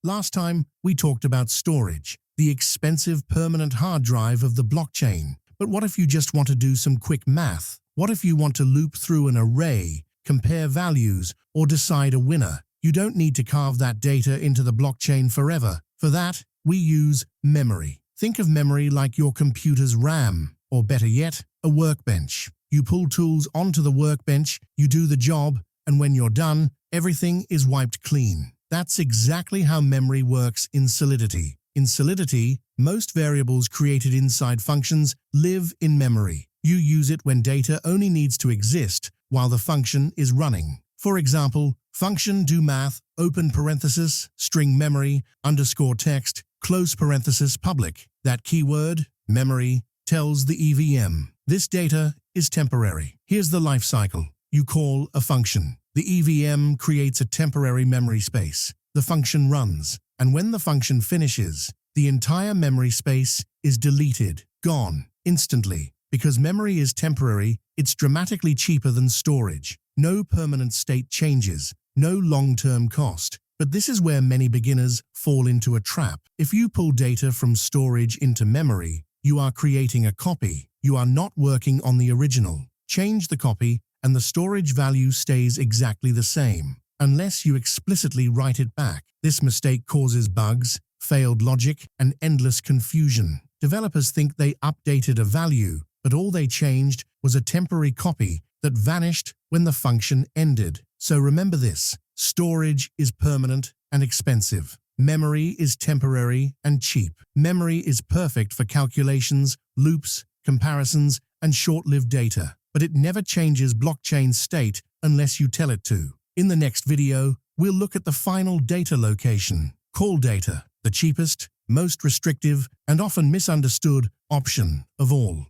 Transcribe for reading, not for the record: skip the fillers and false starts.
Last time, we talked about storage, the expensive permanent hard drive of the blockchain. But what if you just want to do some quick math? What if you want to loop through an array, compare values, or decide a winner? You don't need to carve that data into the blockchain forever. For that, we use memory. Think of memory like your computer's RAM, or better yet, a workbench. You pull tools onto the workbench, you do the job, and when you're done, everything is wiped clean. That's exactly how memory works in Solidity. In Solidity, most variables created inside functions live in memory. You use it when data only needs to exist while the function is running. For example, function do math, open parenthesis, string memory, underscore text, close parenthesis public. That keyword, memory, tells the EVM. This data is temporary. Here's the lifecycle. You call a function. The EVM creates a temporary memory space. The function runs, and when the function finishes, the entire memory space is deleted, gone, instantly. Because memory is temporary, it's dramatically cheaper than storage. No permanent state changes, no long-term cost. But this is where many beginners fall into a trap. If you pull data from storage into memory, you are creating a copy. You are not working on the original. Change the copy, and the storage value stays exactly the same, unless you explicitly write it back. This mistake causes bugs, failed logic, and endless confusion. Developers think they updated a value, but all they changed was a temporary copy that vanished when the function ended. So remember this: storage is permanent and expensive. Memory is temporary and cheap. Memory is perfect for calculations, loops, comparisons, and short-lived data, but it never changes blockchain state unless you tell it to. In the next video, we'll look at the final data location, call data, the cheapest, most restrictive, and often misunderstood option of all.